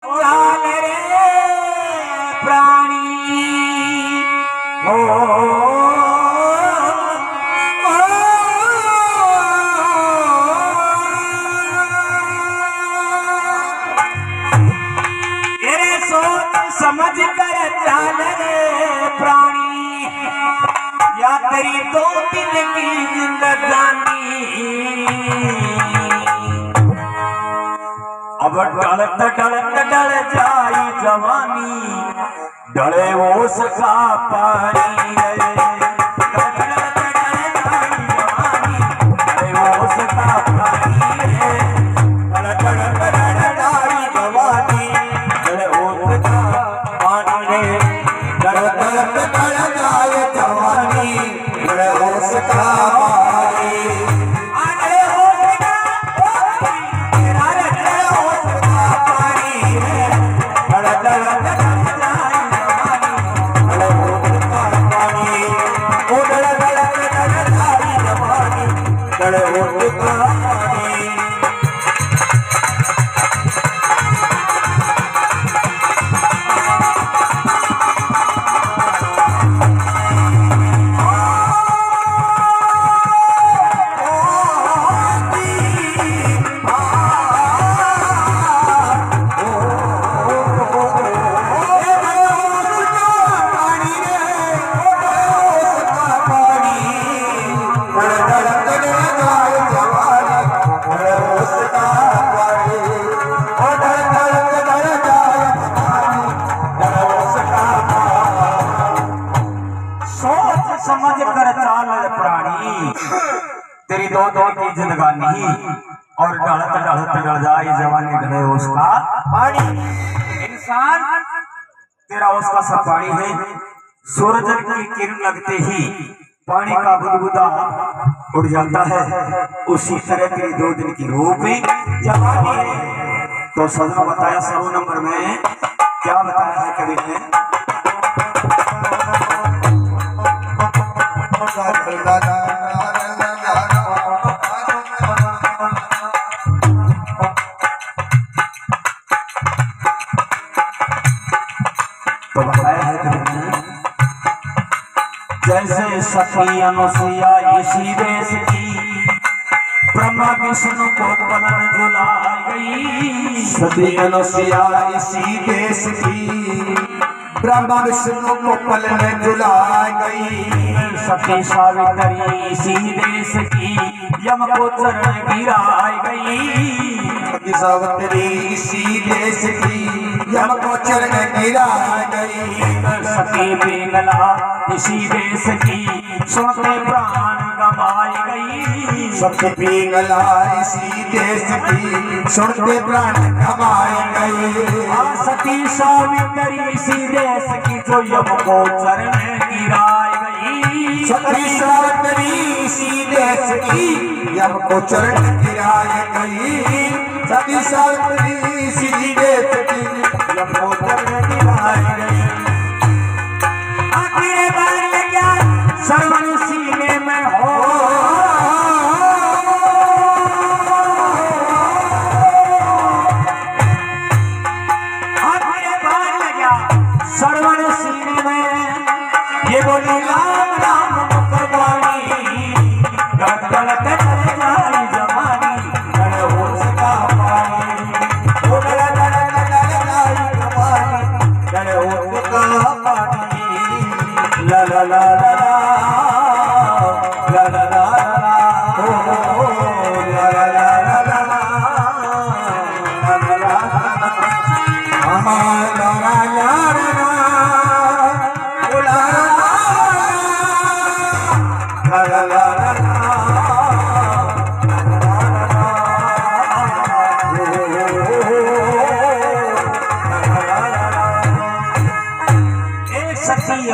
चाल रे प्राणी तेरे सोच समझ कर चाल रे प्राणी या तेरी दो दिन की जिंदगानी अब ढलत ढलत ढल जाई जवानी ढले ओस का पानी समझ कर चाल प्राणी तेरी दो दो की जिंदगानी और ढलत ढलत ढल जाए जवानी ढले उसका पानी इंसान तेरा उसका सब पानी है सूरज की किरण लगते ही पानी का बुदबुदा उड़ जाता है उसी तरह तेरी दो दिन की रूप जवानी है। तो सजना बताया 100 नंबर में क्या बताया है कवि ने तो बताया है जैसे सखी अनुसुईया इसी देश की ब्रह्मा विष्णु को पलन झुलाई गई सती अनुसुईया इसी देश की ब्रह्मा विष्णु को पल में झुलाई गई सती सावित्री इसी देश की यम को चरण गिराई गई सती सावित्री इसी देश की यम को चरण गिराई गई सती पिंगला इसी देश की सोते प्राण गवाई गई सती पिंगला इसी देश की सुनते प्राण गवाई गई सती सावित्री इसी देश की जो यम को चरण गिराई गई सती सावित्री इसी देश की यम को चरण गिराई गई सती सावित्री इसी देश की यम को चरण गिराई गई आखिर बार क्या श्रवण सीने में हो श्रवण सीने में ये बोली राम राम मुखवाणी गलत गलत जाई जवानी गले होश का पानी ओ गलत गलत जाई जवानी गले होश का पानी ला ला ला ला ला ला ला ओ ला ला ला ला ला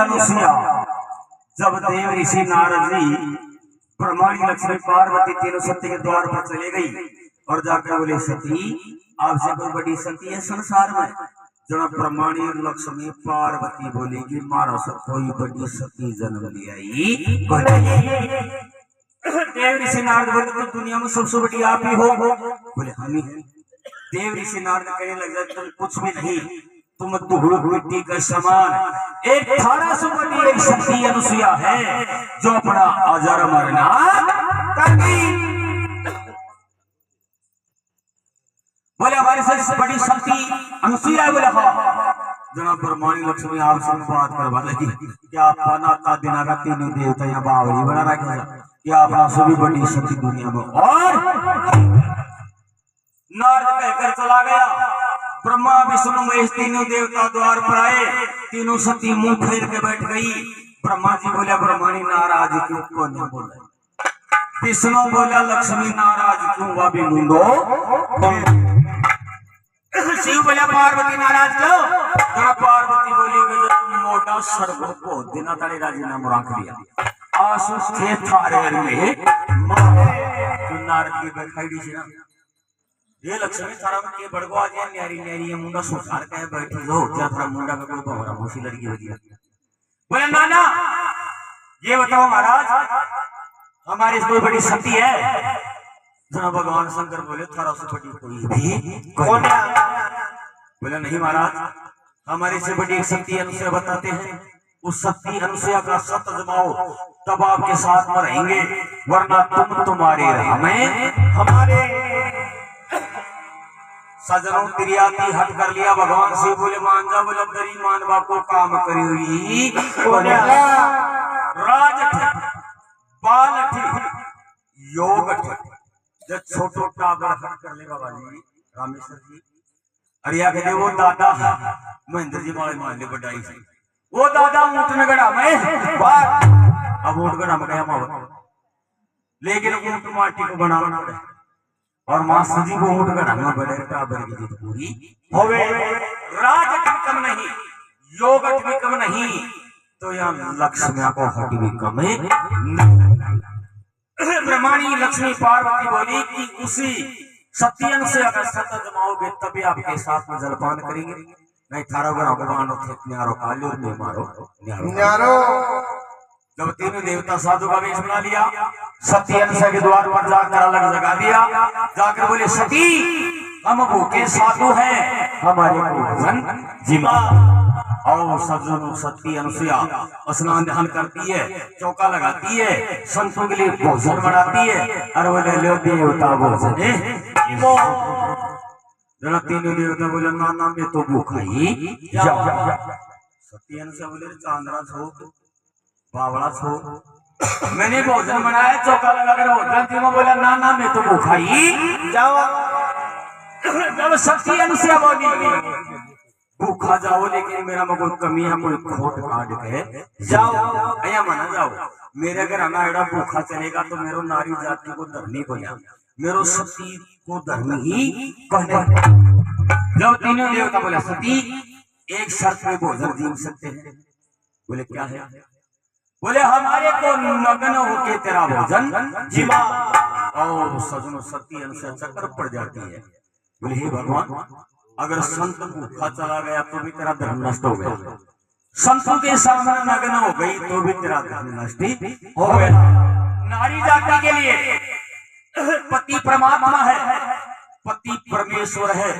अनुसुईया जब देव ऋषि नारद जी ब्रह्माणी लक्ष्मी पार्वती तीनों सती के द्वार पर चले गई और जाकर बोले सती आपसे कोई बड़ी सती है संसार में जब ब्रह्माणी और लक्ष्मी पार्वती बोलेगी मारो सब कोई बड़ी सती जन्म ले आई देव ऋषि नारद बोले तो दुनिया में सबसे बड़ी आप ही हो बोले हम ही देव ऋषि नारद कहने लग जाए तुम कुछ भी नहीं, तुम धूल मिट्टी का समान। एक 1800 बड़ी एक शक्ति अनुसुईया है जो अपना अजर मरना करती। बोले हमारे से बड़ी शक्ति अनुसुईया है। बोले हाँ। जनाब ब्रह्माणी लक्ष्मी आपसे बात करवा लगी कि आप नाता दिना का तीनों देवता यहाँ बावली बना रखे कि आप सभी बड़ी शक्ति दुनिया में। और नारद कहकर चला गया। ब्रह्मा विष्णु महेश तीनों देवता द्वार पर आए। तीनों शक्ति मुंह फेर के बैठ गई। ब्रह्मा जी बोले ब्रह्माणी नाराज क्यों? कौन नहीं बोला? विष्णु बोला लक्ष्मी नाराज क्यों? वह भी मुंडो। शिव बोला पार्वती नाराज क्यों? जब पार्वती बोली मोटा सर्व को दिना तारे राजीनामा रख दिया। आंसू थे थारे में तो नारद की बैठाई दी ना ये लक्ष्मी थारा में के बड़गवा जे न्यारी न्यारी ये मुंडा सुखार के बैठी जो क्या थारा मुंडा का कोई बहुरा मोसी लड़की लगी। बोले नाना ये बताओ महाराज हमारी कोई बड़ी शक्ति है? जनाब भगवान शंकर बोले थारा से बड़ी कोई भी कौन है? बोले नहीं महाराज हमारी से बड़ी एक शक्ति अनुसुईया बताते हैं। उस शक्ति अनुसुईया का सत जमाओ तब आपके साथ में रहेंगे, वरना तुम तुम्हारे हमें हमारे सजनों तिरियाती हट कर लिया। भगवान शिव बोले मान जा। बोले दरी मानवा को काम करी हुई राज बाल योग जब छोटो टाबर हट कर ले बाबा जी रामेश्वर जी अरिया कहते वो दादा महेंद्र जी माले मान ले बढ़ाई से वो दादा ऊंट नगड़ा में अब ऊंट गड़ा में गया मावा लेकिन ऊंट माटी को बनाना पड़े और मास्टर जी को ऊंट गड़ा में बड़े टाबर की जीत पूरी होवे। राज कम नहीं योग भी कम नहीं तो यहाँ लक्ष्मी को हट भी कम है। ब्रह्माणी लक्ष्मी पार्वती बोली कि उसी सत्यन से अगर सत जमाओगे तभी आपके साथ में जलपान करेंगे, नहीं थारो घर भगवान न्यारो काली और नहीं मारो न्यारो। जब तीनों देवता साधु का वेश बना लिया सत्यन से के द्वार पर जाकर अलग जगा दिया। जाकर बोले सती हम भूखे साधु हैं हमारे भोजन जिमा। और सज्जनों सती अनुसुईया स्नान ध्यान करती है चौका लगाती है संतों के लिए भोजन बनाती है। और बोले लो देवता भोजन जरा तीनों देवता बोले नाना में तो भूखा ही जाओ। सती अनुसुईया बोले चांदरा छोड़ बावड़ा छोड़ मैंने भोजन बनाया चौका लगाकर भोजन तीनों बोला नाना में तो भूखा ही जाओ। जब सती अनुसुईया बोली भूखा जाओ लेकिन मेरा में कोई कमी है कोई खोट काट के जाओ अया माना जाओ। मेरे घर आना एड़ा भूखा चलेगा तो मेरो नारी जाति को धर्मी को या मेरो सती को धर्मी ही कहने। जब तीनों देवता बोले सती एक शर्त पे भोजन जीव सकते हैं। बोले क्या है? बोले हमारे को नग्न होके तेरा भोजन जीवा। और सजनों सती अनुसुईया चक्कर पड़ जाती है। बोले हे भगवान अगर संत भूखा चला गया तो भी तेरा धर्म नष्ट हो गया, संतों के सामने नग्न हो गई तो भी तेरा धर्म नष्ट हो गया। नारी जाति के लिए पति परमात्मा है, पति परमेश्वर है,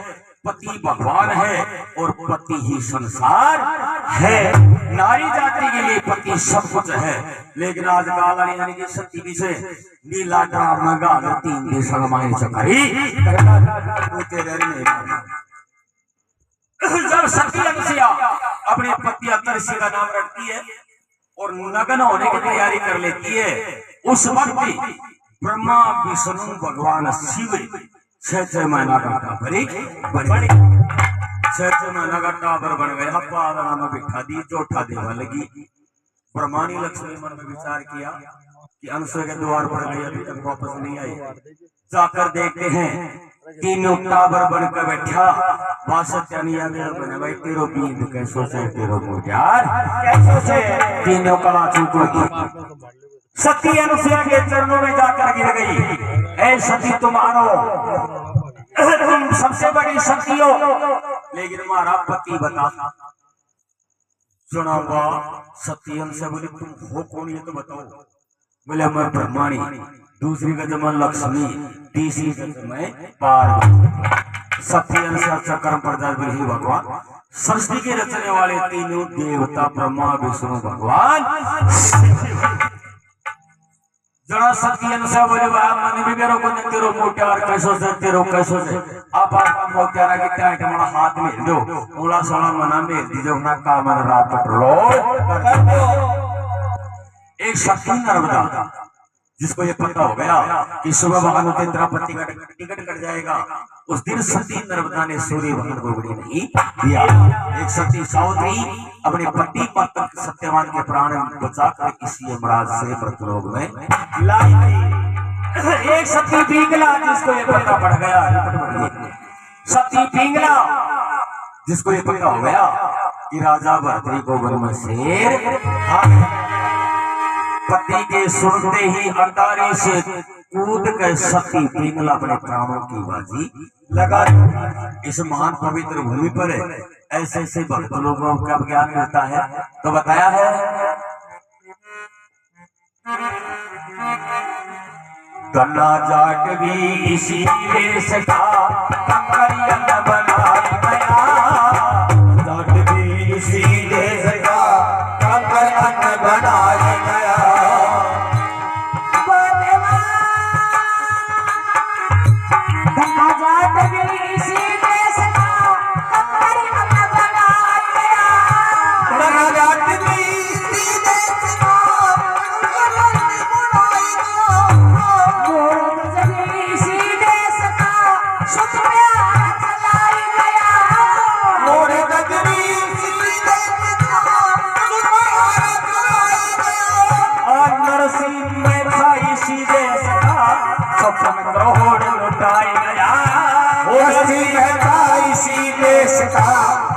पति भगवान है और पति ही संसार है। नारी जाति के लिए पति सब कुछ है। लेकिन आज काल यानी कि सती से नीला ड्राम गाल तीन दिशा माई चकरी जब सती अनुसुईया अपने पति अतर्षि का नाम रखती है और नग्न होने की तैयारी कर लेती है उस वक्त ब्रह्मा विष्णु भगवान शिव 6 महीना का टाबर बन 6 महीना का टाबर बन गया। पादना में बिठा दी चौथा देवा लगी। ब्रह्माणी लक्ष्मी मन में विचार किया कि अनुसुईया के द्वार पर गई अभी तक वापस नहीं आई। जाकर देखते हैं तीनों टाबर बनकर बैठा बने भाई तेरो बीन कैसो से तेरो मुजार कैसो से तीनों कला चूको सती अनुसुईया के चरणों में जाकर गिर गई। ऐ सती तुम्हारो तुम सबसे बड़ी शक्ति हो लेकिन हमारा पति बता। सुनाऊंगा सती अनुसुईया बोली तुम हो कौन ये तो बताओ। बोले मैं ब्रह्माणी, दूसरी का जमा लक्ष्मी, तीसरी का मैं पार्वती। सत्य अनुसार कर्म प्रदान भी भगवान सृष्टि के रचने वाले तीनों देवता ब्रह्मा विष्णु भगवान जरा सत्य अनुसार बोले मन भी मेरो को तेरो मोटार कैसो से तेरो कैसो से आप मोटारा के टाइट मला हाथ में दो ओला सोना मना में दीजो ना का मन रात पटलो एक शक्ति नर्मदा जिसको ये पता हो गया कि सुबह भगवान इंद्रापति का टिकट कट जाएगा उस दिन सती नर्मदा ने सूर्य भगवान को बड़ी नहीं दिया। एक सती सावित्री अपने पति पत्नी सत्यवान के प्राण बचाकर इसी यमराज से मृतलोक में लाई। एक सती पिंगला जिसको ये पता पड़ गया सती पिंगला जिसको ये पता हो गया कि राजा भरतरी को वन में शेर पति के सुनते ही अंधारे से कूद कर सती पिंगला अपने प्राणों की बाजी लगा। इस महान पवित्र भूमि पर ऐसे ऐसे भक्त लोगों का ज्ञान मिलता है तो बताया है गन्ना जाट भी इसी देश का कंकरिया बनाया गया जाट भी इसी देश का कंकरिया बनाया गया।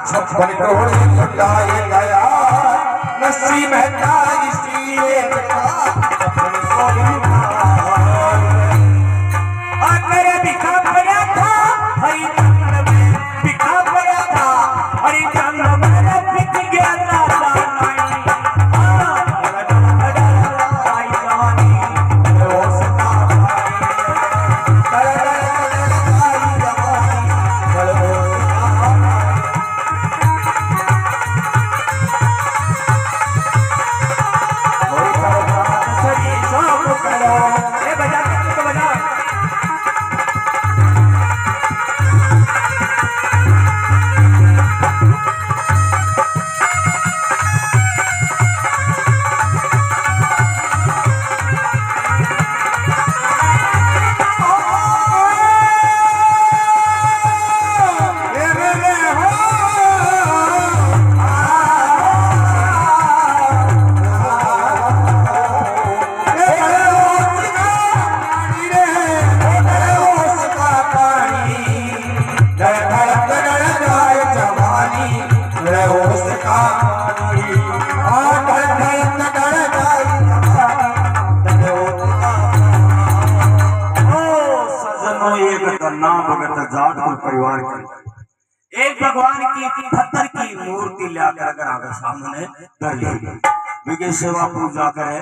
छप्पन करोड़ लुटाया गया नसी महता इसी छप्पन मेरे बिखा पड़ा था हरिचंद्र में बिखा पड़ा था हरिचंद्र में बिक गया था परिवार के एक भगवान की पत्थर की मूर्ति लाकर अगर आगे सामने कर ली सेवा पूजा करे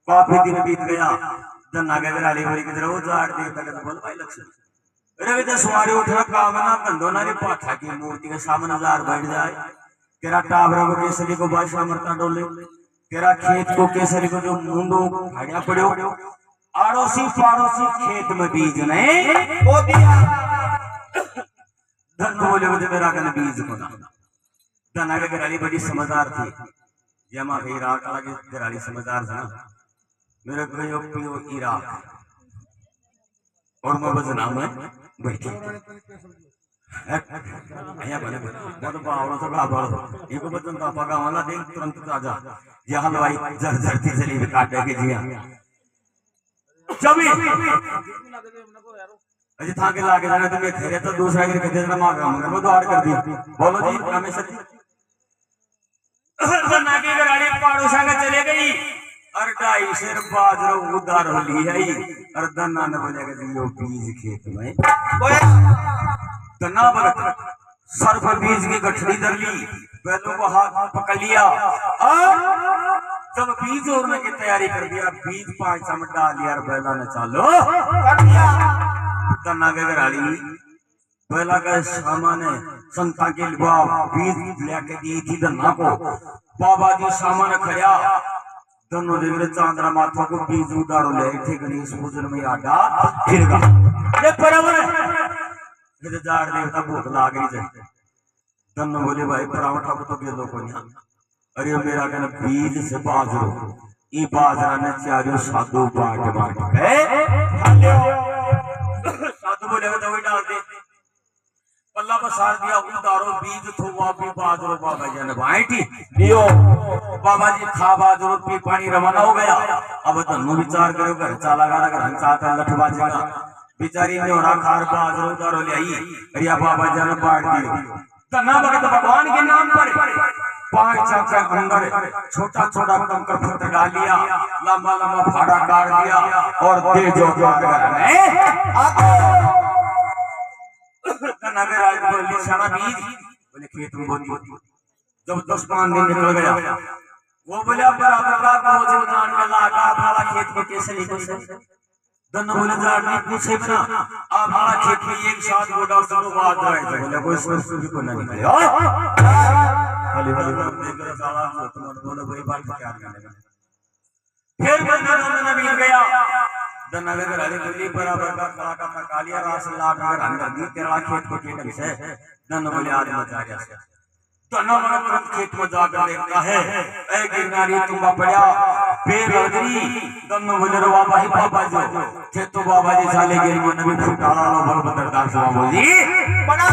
काफी दिन बीत गया धन आगे रोज आठ देर तक बोल भाई लक्ष्य रवि तो सवारे उठना कामना कंदोना रे पाठा की मूर्ति के सामने जार बैठ जाए तेरा टाबरा को केसरी को बादशाह मरता डोले तेरा खेत को केसरी को जो मुंडो भाड़िया पड़ो आड़ोसी पाड़ोसी खेत में बीज ने बो दिया धन बोले मुझे मेरा कन बीज को ना धन आगे गराली बड़ी समझदार थी जमा भाई रात आगे गराली समझदार था मेरे को यो पियो इराक और मैं बस नाम है बैठी अया बने मैं तो पावड़ो से बाबा ये को बचन का पगा वाला देख तुरंत ताजा ये हलवाई जर जरती चली भी काट के जिया चबी अजी था के लागे जाने तुम्हें खेरे तो दूसरा के कहते जना मांग रहा हूं वो तो आड़ कर दी बोलो जी रामेश्वर जी बना के गाड़ी पाड़ोसा के चले गई और ढाई शेर बाजरो उधार हो ली आई और दन्ना ने बोलेगा जी यो बीज खेत में दन्ना भगत सर्फ बीज की गठड़ी धर ली बैलों को हाथ में पकड़ लिया और जब बीज ओरने की तैयारी कर दिया बीज 5 चमट डाल लिया और बैला ने चालो कर दिया दन्ना के गाड़ी पहला का सामान संता के बीज लेके दी थी धन्ना को बाबा जी सामान खड़ा दोनों देवरे चांद्रा माथा को बीज उतारो ले थे गणेश पूजन में आडा फिर गा ये बराबर है ये जार देवता भूख लाग रही है दोनों बोले भाई पराठा को तो गेलो को नहीं अरे मेरा कहना बीज से बाजरो ये बाजरा ने चारों साधु बांट बांट गए साधु बोले दवाई डाल दे पल्ला बसार दिया उतारो बीज थोवा भी बाजरो बाबा जी ने बांटी लियो बाबा जी खा बाजरो पी पानी रवाना हो गया अब धनु विचार करो घर चाला गाना घर चाहता लठ बाजेगा बेचारी ने और खार बाजरो उतारो ले आई अरे बाबा जी ने बांट दियो धन्ना भगत भगवान के नाम पर 5 चक्कर अंदर छोटा छोटा कंकर पत्थर डाल लिया लंबा लंबा फाड़ा काट दिया और दे जो बीज बोले खेत में बोली जब 10-5 दिन निकल गया वो बोले अब बराबर का वो जान का लागा भाला खेत में कैसे निकल दोनों बोले जान नहीं पूछे बना अब भाला खेत में एक साथ गोड़ा सब बात है बोले कोई सोच को नहीं निकले खाली देखकर साला बोले वही बात क्या करने फिर बंदा मिल गया दनगर राजे बोली बराबर का खड़ा का कालिया रास लाट अगर अंदर दी तेरा खेत को केटक से दन बोले आज मजा गया से दनगर तुरंत खेत में जाकर देखता है ए गिरनारी तुम पड़या बेरोजरी दन बोले रो बाबा ही बाबा जो थे तो बाबा जी साले गिर में नबी फुटाला लो बल बदरदार से बोली बना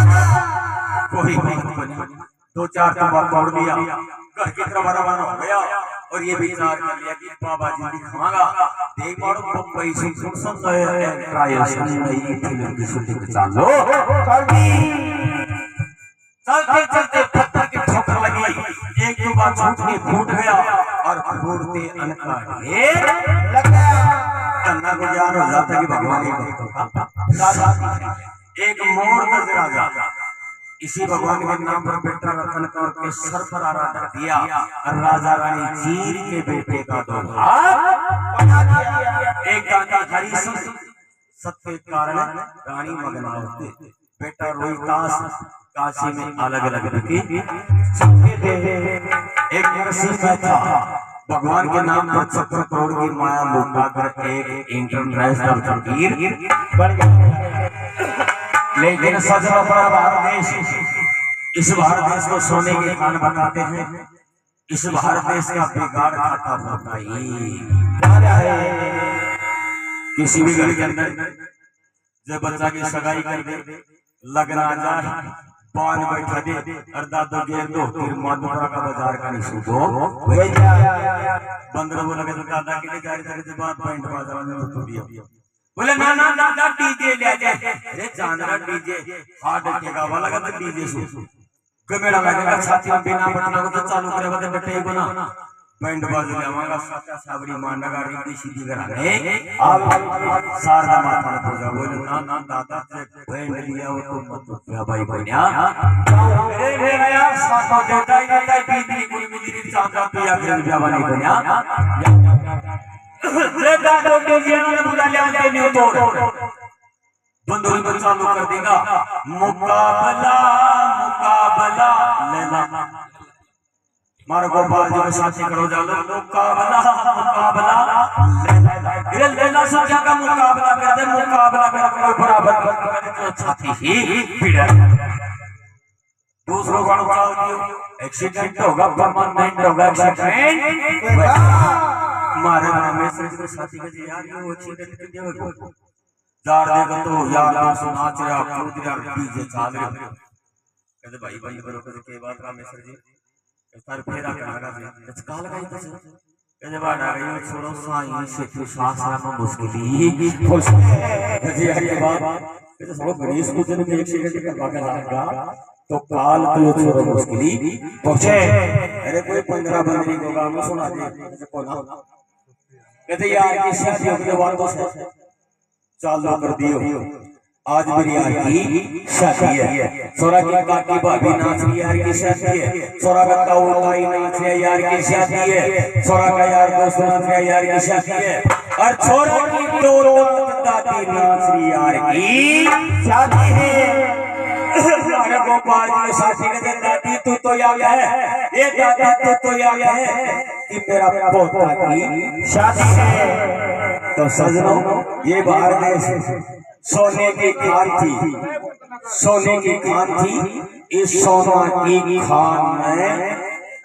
कोई बात बनी 2-4 तंबा तोड़ दिया घर की तरफ रवाना हो गया और ये विचार कर लिया कि बाबा जी दिखाऊंगा देख मारो बम्बई से सुन है ट्रायल नहीं फिल्म की शूटिंग चालू चलते चलते पत्थर की ठोकर लगी एक दो बार छूटने फूट गया और फूटते अनकाड़े लग गया कन्ना को ज्ञान हो जाता कि भगवान एक मोर नजर आ जाता इसी भगवान के नाम पर बेटा रतन कौर के सर पर आराधना दिया और राजा रानी चीर के बेटे का दो एक गाना हरी सत्य कारण रानी मगनावती बेटा रोहितास काशी में अलग अलग रखी एक नरसिंह था भगवान के नाम पर 70 करोड़ की माया लुटा कर एक इंटरनेशनल फकीर बन गया लेकिन सजनो बड़ा भारत देश इस भारत देश को सोने के खान बताते हैं इस भारत देश का बिगाड़ खाता होता ही किसी भी घर के अंदर जब बच्चा की सगाई कर दे लगना जाए पान बैठा दे और दादो घेर दो फिर मधुपुरा का बाजार का नहीं सूखो बंदर बोला दादा के लिए गाड़ी चलते बाद पॉइंट बाजार में तो दिया बोले ना ना दादा डीजे ले जाए अरे जानरा डीजे हार्ट अटैक वाला का तो डीजे सु कमेड़ा लगेगा छाती में बिना बटना को तो चालू करेगा तो बेटे को ना बैंड बाजू लेवांगा साचा साबरी मांडगा रिद्धि सीधी कराने अब शारदा माता ने पूजा बोले ना ना दादा से बैंड लिया वो तो मत क्या भाई बनिया अरे यार सातो देता ही देता बीती कोई मिली चांदा पिया के बिया बनी बनिया लेता तो डीजे ने बुला ले आते नहीं तो बंदूक को चालू कर देगा मुकाबला मुकाबला लेला मारो गोपाल जी के साथी करो जालो मुकाबला मुकाबला गिरल लेला संख्या का मुकाबला करते मुकाबला कर बराबर छाती ही भिड़ा दूसरों को उछाल दियो एक्सीडेंट होगा परमानेंट होगा एक्सीडेंट मारे में से साथी के यार ये एक्सीडेंट के दियो जार देगा तो यार दोस्तों नाच रहा कूद रहा डीजे चाल रहा कहते भाई भाई करो के बात रामेश्वर जी सर फेरा करा से काल का ही तो कहते बात आ गई छोड़ो साईं से तू सांस लेना मुश्किल खुश जी के बाद कहते सब गणेश पूजन में एक सेकंड का भागा लगा तो काल तो छोड़ो मुश्किल पहुंचे अरे कोई 15 बंदरी को काम सुना दे कौन कहते यार की शादी के बाद तो चालू कर दियो आज मेरी यार की शादी है सोरा की काकी भाभी नाच रही यार की शादी है सोरा का ताऊ ताई नाच रही यार की शादी है सोरा का यार दोस्त नाच रही यार की शादी है और छोरा की दो दादी नाच रही यार की शादी है मारे गोपाल जी साथी ने दादी तू तो याद है, ये दादी तू तो याद है कि मेरा पोता की शादी है। तो सजनों ये बाहर में सोने की खान थी, सोने की खान थी। इस सोना की खान में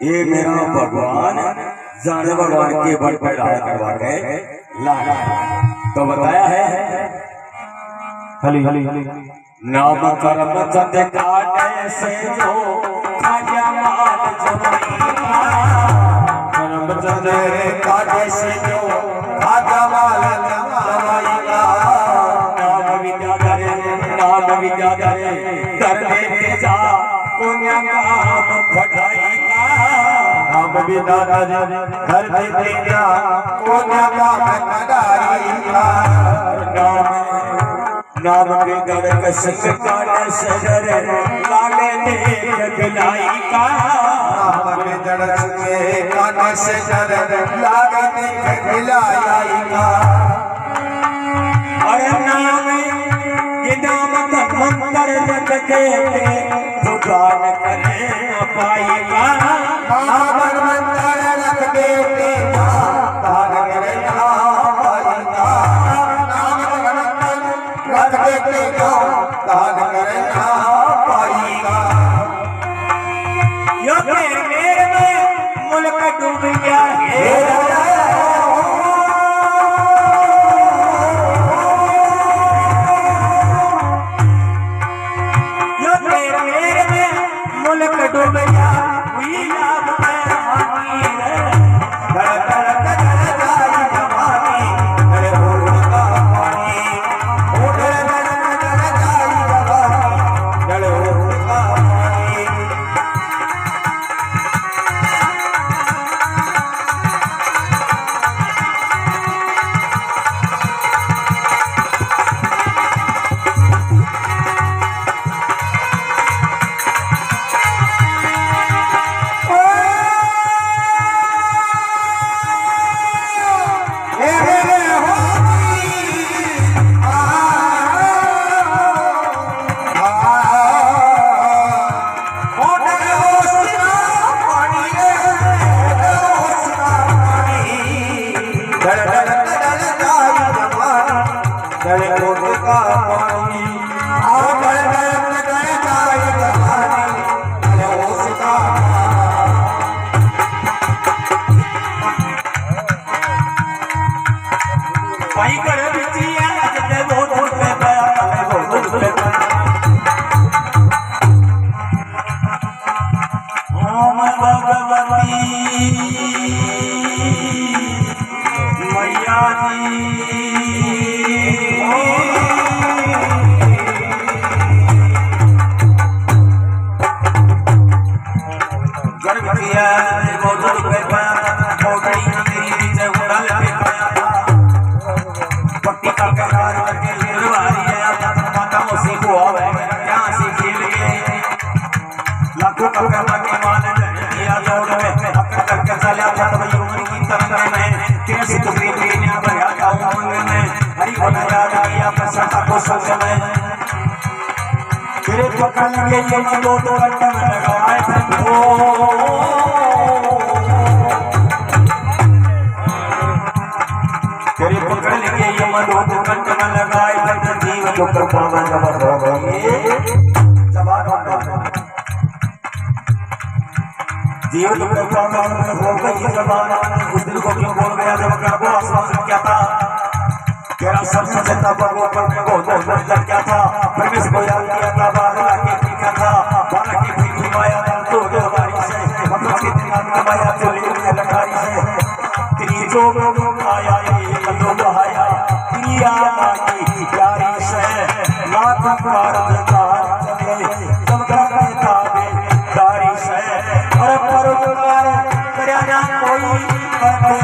ये मेरा भगवान जाने भगवान के बड़ पर करवा के लाया। तो बताया है हली हली हली नाम कर्म चंद काटे से जो खाजा माल जमाईगा, करमचंद काटे से जो खाजा माल जमाईगा। नाम विद्याधरे कर लेते जा पुण्य काम बढ़ाईगा। नाम विद्याधरे कर लेते जा पुण्य काम बढ़ाईगा। नाम के गढ़ कसिक काटे सजर लागे देख गिलाईगा। नाम के गढ़ के काटे सजर लागे देख गिलाईगा। अरे नाम ये नाम मंत्र जग के भगवान करे पाईगा। नाम मंत्र रख के दान करे पाईगा। नाम मंत्र रख के दान करे पाईगा। यो मेरे में मुल्क डूब गया है। मुल्क डूब गया हुई लाभ में हानि है। धड़ धड़ धड़ जाई जवानी धड़ होगा पानी। ओ धड़ धड़ धड़ जाई जवानी धड़ होगा पानी। भाई करे बिचिया जते बहुत पे पाया बहुत पे ओम भगवती मैया गर्भवतिया बहुत पे पाया मोगड़ी तेरी बीच उड़ल पे पाया। पट्टी का करार करके निर्वारी है माता मुसी को आवे क्या सी खेल के लाखों का कर्मा के मान दिया जोड़ में हक करके चला तब यूं की तरंग में कैसे तुझे दुनिया भरा का उमंग में हरि बना याद किया प्रसन्नता को संग में तेरे पकड़ के ये दो कंठ में लगाए ओ तेरे पकड़ के ये मधु कंठ में लगाए तब जीव जो प्रभाव जब हो गए जवान जीव जो प्रभाव हो गई जवान उस दिल को क्यों बोल गया जब कर को आसमान क्या था तेरा सब सचता पर को लग क्या था परमेश को याद किया था बाला के पीछा था बाला के पीछे माया तो दो बारी से मतलब कितनी माया चली में लखारी से तेरी जो आया कलो बहाया प्रिया माटी प्यारी से लाख कारज चले चमका कहता दे दारी से और परोपकार करया ना कोई करते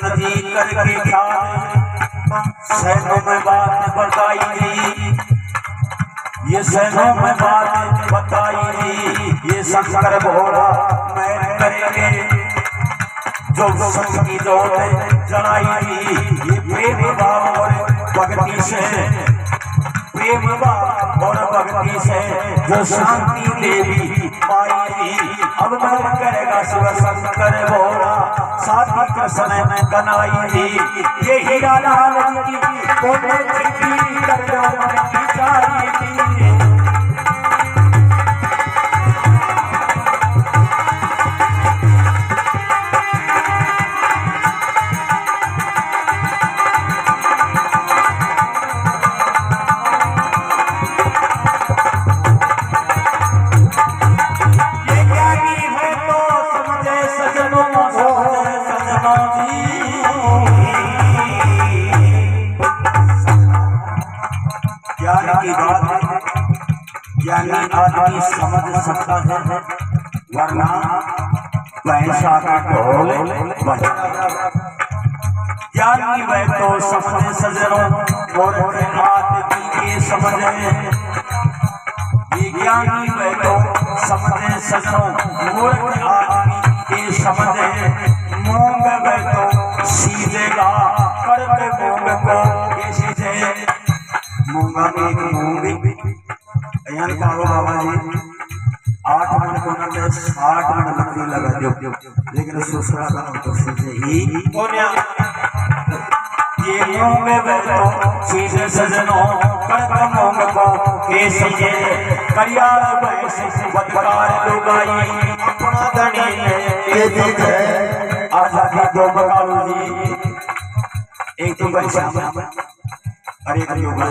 दशरथ जी करके ख्याल सैनों में बात बताई गई, ये सैनों में बात बताई गई, ये शंकर भोला मैं करेंगे जो सच की जोत जलाई गई, ये प्रेम भाव और भक्ति से, प्रेम भाव और भक्ति से जो शांति देवी पाई, अब मन करेगा शिव शंकर भोला साथी कृष्ण में कनाई, ये हीरा लाल की कोटे चिट्ठी कर दो की चाहिए। ज्ञानी आदमी समझ सकता है, वरना पैसा का ढोल बजा। ज्ञानी वह तो समझ सजनों और आदमी के समझे, ये ज्ञानी वह तो समझ सजनों मूर्ख आदमी के समझे, मूंग वह तो सीधेगा करके मूंग को ये सीधे, मूंगा में एक मूंगी यहाँ पारो बाबा जी 8 मन को न 60 मन लकड़ी लगा दो, लेकिन दूसरा काम तो सीधे ही ये मूंग बैठो सीधे सजनों कर मूंग को ये सीधे करियाल बैसे बदकार लुगाई अपना धनी ये दीद है आजादी दो बकालू जी, एक तो बैसा अरे एक योगा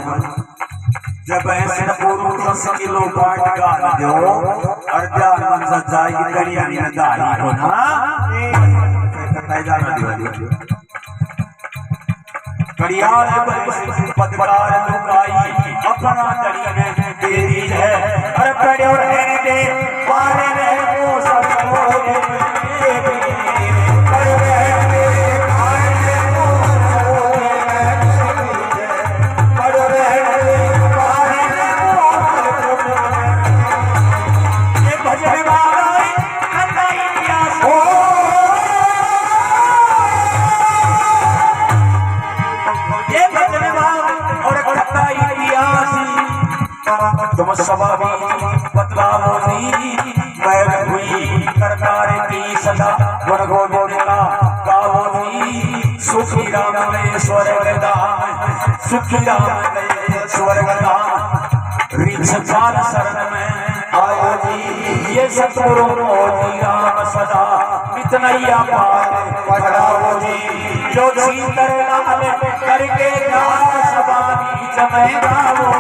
जब ऐसे पूर्व 10 किलो बाट गाल दो और ध्यान मन सजाई करिया ने दाई हो ना कटाई जाना दिवाली करियाल बैसे पदकार लुगाई अपना दड़ी में तेरी है अरे कड़े और रहने दे पारे ने वो सब हो तुम सवाबी बतलावोनी मैल हुई करतार की सदा गुण गोविंदा गावोनी सुखी राम में स्वर्ग दान, सुखी राम में स्वर्ग दान, रीछ काल शरण में आयो जी, ये सतगुरु मोती राम सदा इतनैया पार पढ़ाओ जी, जो सीतर लाल करके गास सवाबी जमै गावो।